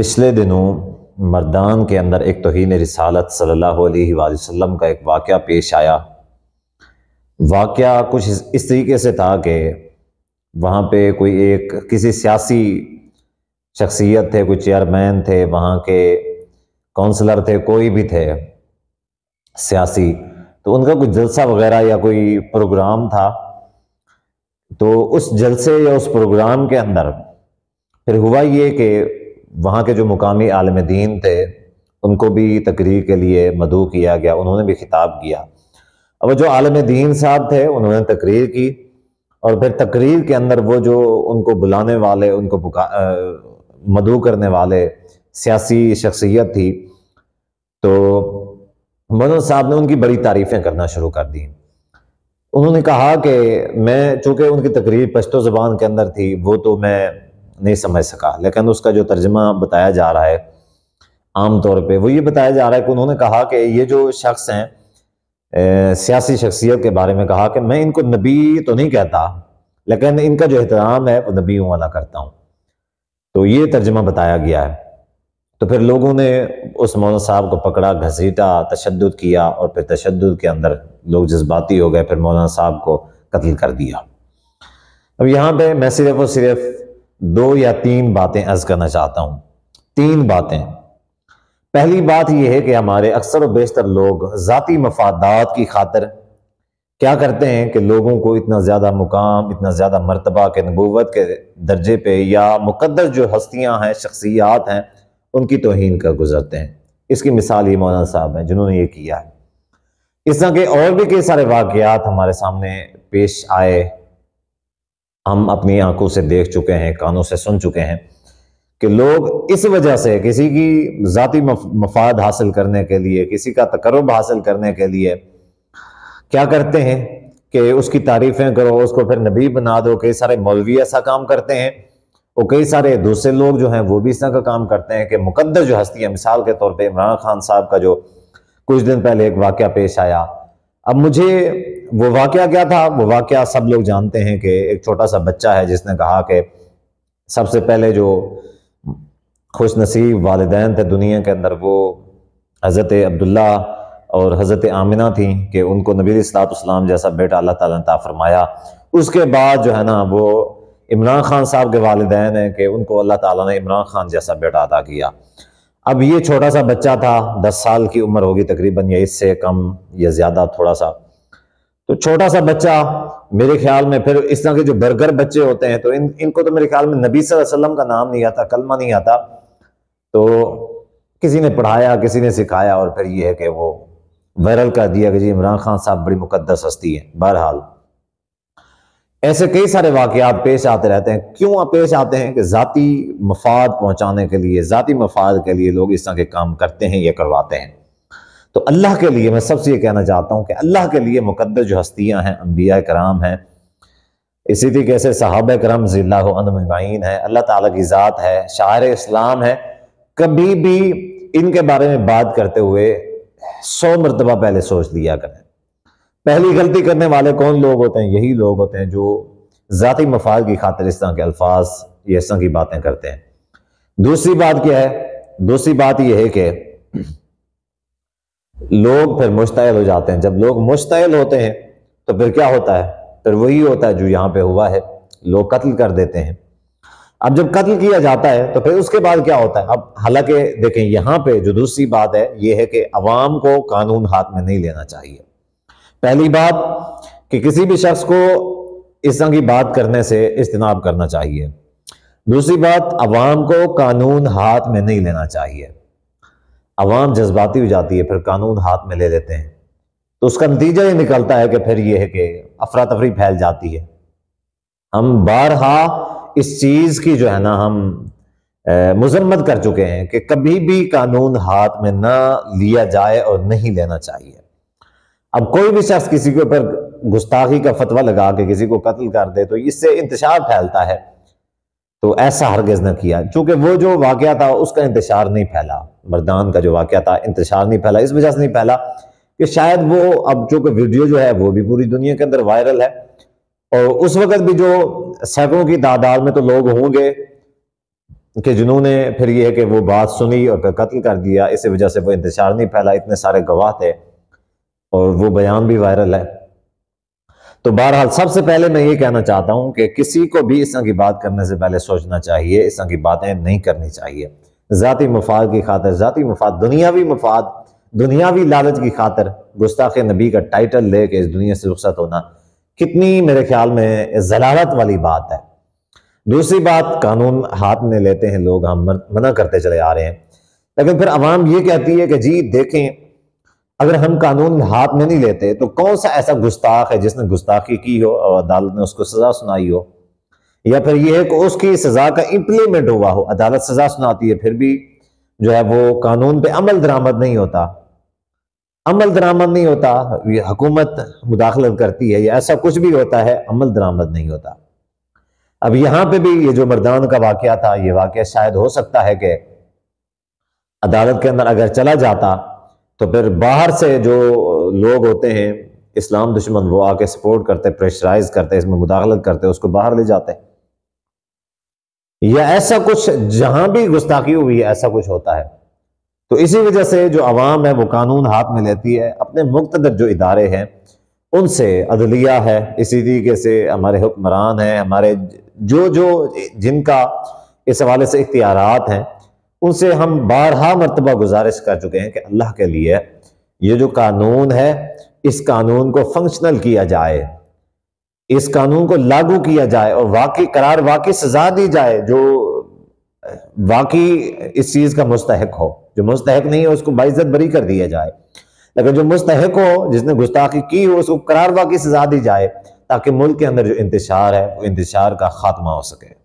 پچھلے دنوں مردان کے اندر ایک توہین رسالت صلی اللہ علیہ وآلہ وسلم کا ایک واقعہ پیش آیا۔ واقعہ کچھ اس طریقے سے تھا کہ وہاں پہ کوئی ایک کسی سیاسی شخصیت تھے، کوئی چیئرمین تھے، وہاں کے کونسلر تھے، کوئی بھی تھے سیاسی، تو ان کا کوئی جلسہ وغیرہ یا کوئی پروگرام تھا۔ تو اس جلسے یا اس پروگرام کے اندر پھر ہوا یہ کہ وہاں کے جو مقامی عالم دین تھے ان کو بھی تقریر کے لیے مدعو کیا گیا، انہوں نے بھی خطاب کیا۔ اب جو عالم دین صاحب تھے انہوں نے تقریر کی، اور پھر تقریر کے اندر وہ جو ان کو بلانے والے، ان کو مدعو کرنے والے سیاسی شخصیت تھی، تو مولانا صاحب نے ان کی بڑی تعریفیں کرنا شروع کر دیں۔ انہوں نے کہا کہ میں، چونکہ ان کی تقریر پشتو زبان کے اندر تھی، وہ تو میں نہیں سمجھ سکا، لیکن اس کا جو ترجمہ بتایا جا رہا ہے عام طور پہ وہ یہ بتایا جا رہا ہے کہ انہوں نے کہا کہ یہ جو شخص ہیں سیاسی شخصیت کے بارے میں کہا کہ میں ان کو نبی تو نہیں کہتا، لیکن ان کا جو احترام ہے وہ نبیوں والا کرتا ہوں۔ تو یہ ترجمہ بتایا گیا ہے۔ تو پھر لوگوں نے اس مولانا صاحب کو پکڑا، گھسیٹا، تشدد کیا، اور پھر تشدد کے اندر لوگ جذباتی ہو گئے، پھر مولانا صاحب کو قتل کر دیا۔ اب یہاں پہ میں صرف اور صرف 2 یا 3 باتیں عرض کرنا چاہتا ہوں۔ 3 باتیں۔ پہلی بات یہ ہے کہ ہمارے اکثر و بیشتر لوگ ذاتی مفادات کی خاطر کیا کرتے ہیں کہ لوگوں کو اتنا زیادہ مقام، اتنا زیادہ مرتبہ کہ نبوت کے درجے پہ یا مقدس جو ہستیاں ہیں، شخصیات ہیں، ان کی توہین کر گزرتے ہیں۔ اس کی مثال یہ مولانا صاحب ہیں جنہوں نے یہ کیا ہے۔ اس طرح کے اور بھی کئی سارے واقعات ہمارے سامنے پیش آئے، ہم اپنی آنکھوں سے دیکھ چکے ہیں، کانوں سے سن چکے ہیں کہ لوگ اس وجہ سے کسی کی ذاتی مفاد حاصل کرنے کے لیے، کسی کا تقرب حاصل کرنے کے لیے کیا کرتے ہیں کہ اس کی تعریفیں کرو، اس کو پھر نبی بنا دو۔ کئی سارے مولوی ایسا کام کرتے ہیں، اور کئی سارے دوسرے لوگ جو ہیں وہ بھی اس طرح کا کام کرتے ہیں کہ مقدس جو ہستی ہے، مثال کے طور پہ عمران خان صاحب کا جو کچھ دن پہلے ایک واقعہ پیش آیا۔ اب مجھے وہ واقعہ کیا تھا، وہ واقعہ سب لوگ جانتے ہیں کہ ایک چھوٹا سا بچہ ہے جس نے کہا کہ سب سے پہلے جو خوش نصیب والدین تھے دنیا کے اندر وہ حضرت عبداللہ اور حضرت آمنہ تھیں کہ ان کو نبی علیہ الصلوۃ والسلام جیسا بیٹا اللہ تعالیٰ نے عطا فرمایا۔ اس کے بعد جو ہے نا وہ عمران خان صاحب کے والدین ہیں کہ ان کو اللہ تعالیٰ نے عمران خان جیسا بیٹا عطا کیا۔ اب یہ چھوٹا سا بچہ تھا، 10 سال کی عمر ہوگی تقریباً، یا اس سے کم یا زیادہ تھوڑا سا۔ تو چھوٹا سا بچہ، میرے خیال میں پھر اس طرح کے جو برگر بچے ہوتے ہیں تو ان کو تو میرے خیال میں نبی صلی اللہ علیہ وسلم کا نام نہیں آتا، کلمہ نہیں آتا، تو کسی نے پڑھایا، کسی نے سکھایا، اور پھر یہ ہے کہ وہ وائرل کر دیا کہ جی عمران خان صاحب بڑی مقدس ہستی ہے۔ بہرحال ایسے کئی سارے واقعات پیش آتے رہتے ہیں۔ کیوں پیش آتے ہیں؟ کہ ذاتی مفاد پہنچانے کے لیے، ذاتی مفاد کے لیے لوگ اس طرح کے کام کرتے ہیں یا کرواتے ہیں۔ تو اللہ کے لیے میں سب سے یہ کہنا چاہتا ہوں کہ اللہ کے لیے مقدس جو ہستیاں ہیں، انبیاء کرام ہیں، اسی طریقے سے صحابہ کرام رضی اللہ عنہم اجمعین ہے، اللہ تعالیٰ کی ذات ہے، شاعر اسلام ہے، کبھی بھی ان کے بارے میں بات کرتے ہوئے 100 مرتبہ پہلے سوچ لیا کریں۔ پہلی غلطی کرنے والے کون لوگ ہوتے ہیں؟ یہی لوگ ہوتے ہیں جو ذاتی مفاد کی خاطر اس طرح کے الفاظ یا اس طرح کی باتیں کرتے ہیں۔ دوسری بات کیا ہے؟ دوسری بات یہ ہے کہ لوگ پھر مشتعل ہو جاتے ہیں۔ جب لوگ مشتعل ہوتے ہیں تو پھر کیا ہوتا ہے؟ پھر وہی ہوتا ہے جو یہاں پہ ہوا ہے، لوگ قتل کر دیتے ہیں۔ اب جب قتل کیا جاتا ہے تو پھر اس کے بعد کیا ہوتا ہے؟ اب حالانکہ دیکھیں یہاں پہ جو دوسری بات ہے یہ ہے کہ عوام کو قانون ہاتھ میں نہیں لینا چاہیے۔ پہلی بات کہ کسی بھی شخص کو اس طرح کی بات کرنے سے اجتناب کرنا چاہیے۔ دوسری بات، عوام کو قانون ہاتھ میں نہیں لینا چاہیے۔ عوام جذباتی ہو جاتی ہے، پھر قانون ہاتھ میں لے لیتے ہیں، تو اس کا نتیجہ یہ نکلتا ہے کہ پھر یہ ہے کہ افراتفری پھیل جاتی ہے۔ ہم بارہا اس چیز کی جو ہے نا ہم مذمت کر چکے ہیں کہ کبھی بھی قانون ہاتھ میں نہ لیا جائے اور نہیں لینا چاہیے۔ اب کوئی بھی شخص کسی کے اوپر گستاخی کا فتویٰ لگا کے کسی کو قتل کر دے تو اس سے انتشار پھیلتا ہے، تو ایسا ہرگز نہ کیا۔ چونکہ وہ جو واقعہ تھا اس کا انتشار نہیں پھیلا، مردان کا جو واقعہ تھا انتشار نہیں پھیلا، اس وجہ سے نہیں پھیلا کہ شاید وہ، اب چونکہ ویڈیو جو ہے وہ بھی پوری دنیا کے اندر وائرل ہے، اور اس وقت بھی جو سینکڑوں کی تعداد میں تو لوگ ہوں گے کہ جنہوں نے پھر یہ ہے کہ وہ بات سنی اور پھر قتل کر دیا، اسی وجہ سے وہ انتشار نہیں پھیلا، اتنے سارے گواہ تھے اور وہ بیان بھی وائرل ہے۔ تو بہرحال سب سے پہلے میں یہ کہنا چاہتا ہوں کہ کسی کو بھی اس طرح کی بات کرنے سے پہلے سوچنا چاہیے، اس طرح کی باتیں نہیں کرنی چاہیے۔ ذاتی مفاد کی خاطر، ذاتی مفاد، مفاد، دنیاوی لالچ کی خاطر گستاخ نبی کا ٹائٹل لے کے اس دنیا سے رخصت ہونا کتنی میرے خیال میں ضلالت والی بات ہے۔ دوسری بات، قانون ہاتھ میں لیتے ہیں لوگ، ہم منع کرتے چلے آ رہے ہیں، لیکن پھر عوام یہ کہتی ہے کہ جی دیکھیں اگر ہم قانون ہاتھ میں نہیں لیتے تو کون سا ایسا گستاخ ہے جس نے گستاخی کی ہو اور عدالت نے اس کو سزا سنائی ہو، یا پھر یہ ہے کہ اس کی سزا کا امپلیمنٹ ہوا ہو، عدالت سزا سناتی ہے پھر بھی جو ہے وہ قانون پہ عمل درآمد نہیں ہوتا، یہ حکومت مداخلت کرتی ہے یا ایسا کچھ بھی ہوتا ہے، عمل درآمد نہیں ہوتا۔ اب یہاں پہ بھی یہ جو مردان کا واقعہ تھا، یہ واقعہ شاید ہو سکتا ہے کہ عدالت کے اندر اگر چلا جاتا تو پھر باہر سے جو لوگ ہوتے ہیں اسلام دشمن، وہ آ کے سپورٹ کرتے، پریشرائز کرتے، اس میں مداخلت کرتے، اس کو باہر لے جاتے، یا ایسا کچھ جہاں بھی گستاخی ہوئی ہے ایسا کچھ ہوتا ہے۔ تو اسی وجہ سے جو عوام ہے وہ قانون ہاتھ میں لیتی ہے، اپنے مقتدر جو ادارے ہیں ان سے، عدلیہ ہے، اسی طریقے سے ہمارے حکمران ہیں، ہمارے جو جن کا اس حوالے سے اختیارات ہیں، ان سے ہم بارہا مرتبہ گزارش کر چکے ہیں کہ اللہ کے لیے یہ جو قانون ہے اس قانون کو فنکشنل کیا جائے، اس قانون کو لاگو کیا جائے اور واقعی سزا دی جائے جو واقعی اس چیز کا مستحق ہو، جو مستحق نہیں ہے اس کو باعزت بری کر دیا جائے، لیکن جو مستحق ہو، جس نے گستاخی کی ہو، اس کو واقعی سزا دی جائے تاکہ ملک کے اندر جو انتشار ہے وہ انتشار کا خاتمہ ہو سکے۔